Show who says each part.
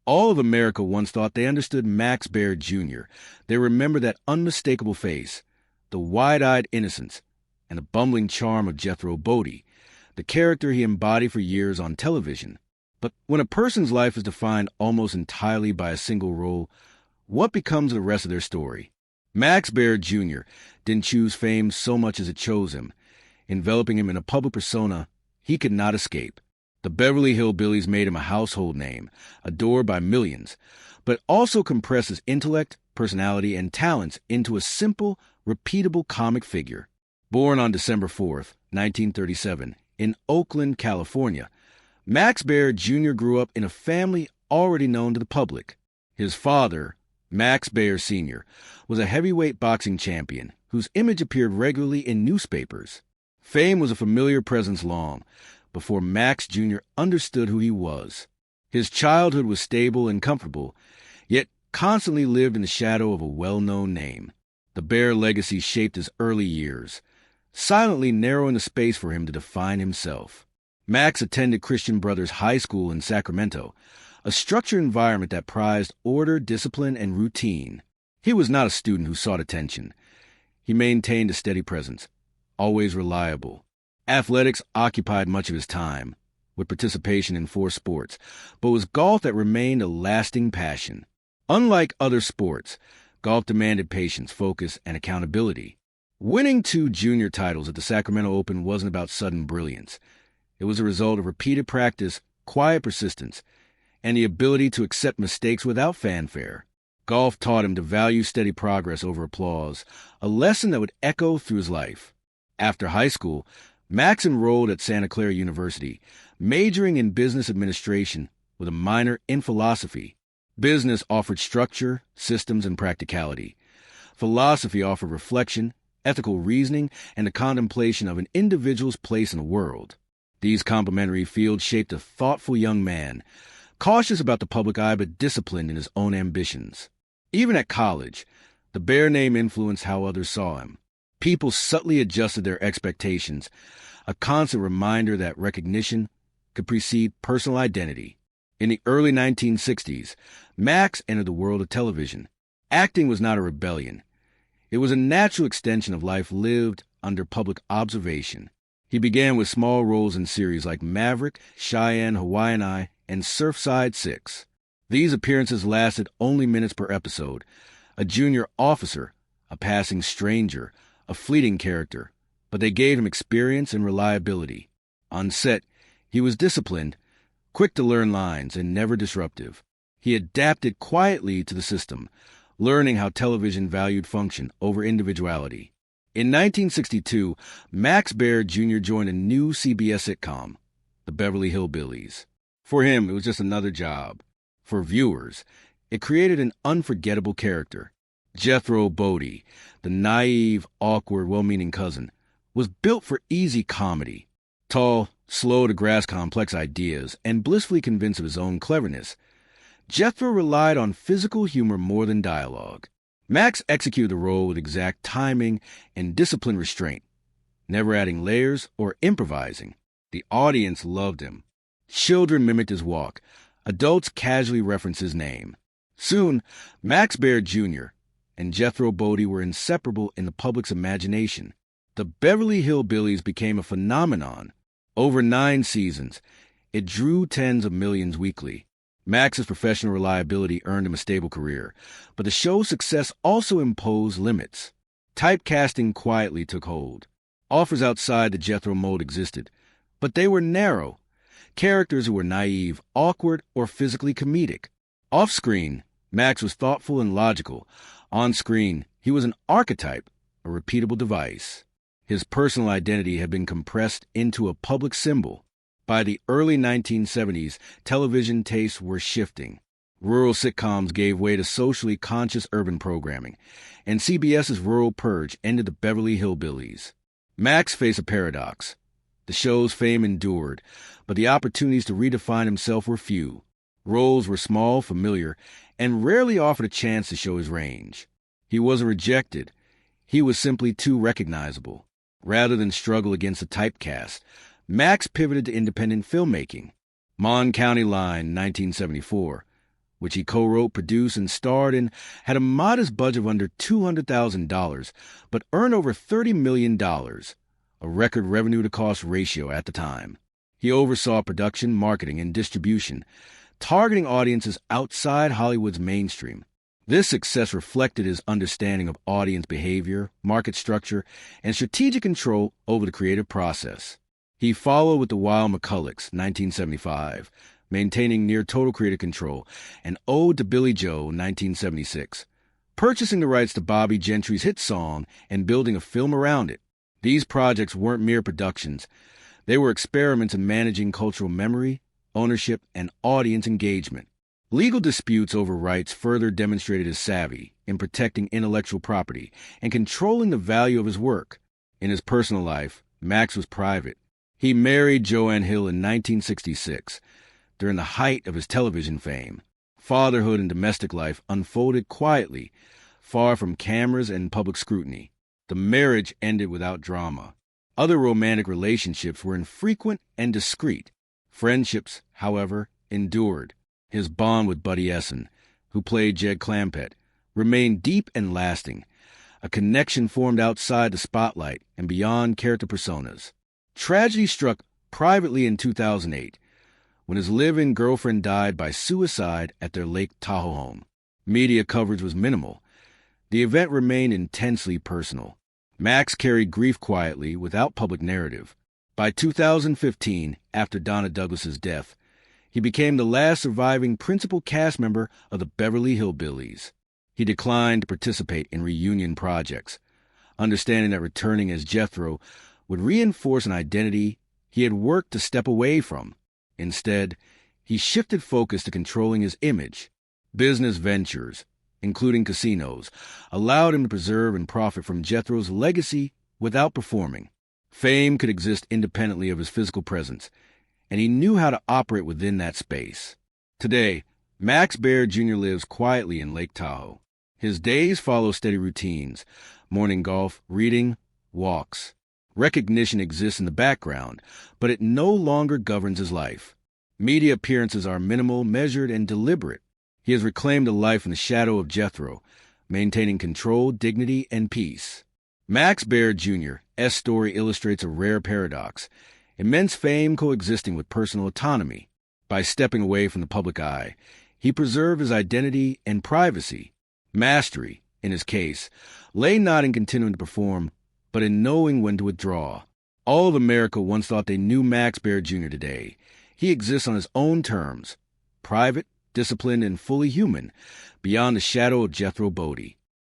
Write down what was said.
Speaker 1: All of America once thought they understood Max Baer Jr. They remembered that unmistakable face, the wide-eyed innocence, and the bumbling charm of Jethro Bodie, the character he embodied for years on television. But when a person's life is defined almost entirely by a single role, what becomes of the rest of their story? Max Baer Jr. didn't choose fame so much as it chose him, enveloping him in a public persona he could not escape. The Beverly Hillbillies made him a household name, adored by millions, but also compressed his intellect, personality, and talents into a simple, repeatable comic figure. Born on December 4th, 1937, in Oakland, California, Max Baer Jr. grew up in a family already known to the public. His father, Max Baer Sr., was a heavyweight boxing champion whose image appeared regularly in newspapers. Fame was a familiar presence long before Max Jr. understood who he was. His childhood was stable and comfortable, yet constantly lived in the shadow of a well-known name. The Baer legacy shaped his early years, silently narrowing the space for him to define himself. Max attended Christian Brothers High School in Sacramento, a structured environment that prized order, discipline, and routine. He was not a student who sought attention. He maintained a steady presence, always reliable. Athletics occupied much of his time, with participation in 4 sports, but it was golf that remained a lasting passion. Unlike other sports, golf demanded patience, focus, and accountability. Winning 2 junior titles at the Sacramento Open wasn't about sudden brilliance. It was a result of repeated practice, quiet persistence, and the ability to accept mistakes without fanfare. Golf taught him to value steady progress over applause, a lesson that would echo through his life. After high school, Max enrolled at Santa Clara University, majoring in business administration with a minor in philosophy. Business offered structure, systems, and practicality. Philosophy offered reflection, ethical reasoning, and the contemplation of an individual's place in the world. These complementary fields shaped a thoughtful young man, cautious about the public eye but disciplined in his own ambitions. Even at college, the Baer name influenced how others saw him. People subtly adjusted their expectations, a constant reminder that recognition could precede personal identity. In the early 1960s, Max entered the world of television. Acting was not a rebellion. It was a natural extension of life lived under public observation. He began with small roles in series like Maverick, Cheyenne, Hawaiian Eye, and Surfside 6. These appearances lasted only minutes per episode. A junior officer, a passing stranger, a fleeting character, but they gave him experience and reliability. On set, he was disciplined, quick to learn lines, and never disruptive. He adapted quietly to the system, learning how television valued function over individuality. In 1962, Max Baer Jr. joined a new CBS sitcom, The Beverly Hillbillies. For him, it was just another job. For viewers, it created an unforgettable character. Jethro Bodie, the naive, awkward, well-meaning cousin, was built for easy comedy. Tall, slow to grasp complex ideas, and blissfully convinced of his own cleverness, Jethro relied on physical humor more than dialogue. Max executed the role with exact timing and disciplined restraint, never adding layers or improvising. The audience loved him. Children mimicked his walk. Adults casually referenced his name. Soon, Max Baer Jr. and Jethro Bodie were inseparable in the public's imagination. The Beverly Hillbillies became a phenomenon. Over 9 seasons, it drew tens of millions weekly. Max's professional reliability earned him a stable career, but the show's success also imposed limits. Typecasting quietly took hold. Offers outside the Jethro mold existed, but they were narrow. Characters who were naive, awkward, or physically comedic. Off-screen, Max was thoughtful and logical. On-screen, he was an archetype, a repeatable device. His personal identity had been compressed into a public symbol. By the early 1970s, television tastes were shifting. Rural sitcoms gave way to socially conscious urban programming, and CBS's Rural Purge ended the Beverly Hillbillies. Max faced a paradox. The show's fame endured, but the opportunities to redefine himself were few. Roles were small, familiar, and rarely offered a chance to show his range. He wasn't rejected. He was simply too recognizable. Rather than struggle against a typecast, Max pivoted to independent filmmaking. Mon County Line, 1974, which he co-wrote, produced, and starred in, had a modest budget of under $200,000, but earned over $30 million, a record revenue-to-cost ratio at the time. He oversaw production, marketing, and distribution, targeting audiences outside Hollywood's mainstream. This success reflected his understanding of audience behavior, market structure, and strategic control over the creative process. He followed with The Wild McCullochs, 1975, maintaining near total creative control, and Ode to Billy Joe, 1976, purchasing the rights to Bobby Gentry's hit song and building a film around it. These projects weren't mere productions. They were experiments in managing cultural memory, ownership, and audience engagement. Legal disputes over rights further demonstrated his savvy in protecting intellectual property and controlling the value of his work. In his personal life, Max was private. He married Joanne Hill in 1966, during the height of his television fame. Fatherhood and domestic life unfolded quietly, far from cameras and public scrutiny. The marriage ended without drama. Other romantic relationships were infrequent and discreet. Friendships, however, endured. His bond with Buddy Essen, who played Jed Clampett, remained deep and lasting, a connection formed outside the spotlight and beyond character personas. Tragedy struck privately in 2008, when his live-in girlfriend died by suicide at their Lake Tahoe home. Media coverage was minimal. The event remained intensely personal. Max carried grief quietly, without public narrative. By 2015, after Donna Douglas's death, he became the last surviving principal cast member of the Beverly Hillbillies. He declined to participate in reunion projects, understanding that returning as Jethro would reinforce an identity he had worked to step away from. Instead, he shifted focus to controlling his image. Business ventures, including casinos, allowed him to preserve and profit from Jethro's legacy without performing. Fame could exist independently of his physical presence, and he knew how to operate within that space. Today, Max Baer Jr. lives quietly in Lake Tahoe. His days follow steady routines: morning golf, reading, walks. Recognition exists in the background, but it no longer governs his life. Media appearances are minimal, measured, and deliberate. He has reclaimed a life in the shadow of Jethro, maintaining control, dignity, and peace. Max Baer Jr.'s story illustrates a rare paradox: immense fame coexisting with personal autonomy. By stepping away from the public eye, he preserved his identity and privacy. Mastery, in his case, lay not in continuing to perform, but in knowing when to withdraw. All of America once thought they knew Max Baer Jr. Today, he exists on his own terms, private, disciplined, and fully human, beyond the shadow of Jethro Bodie.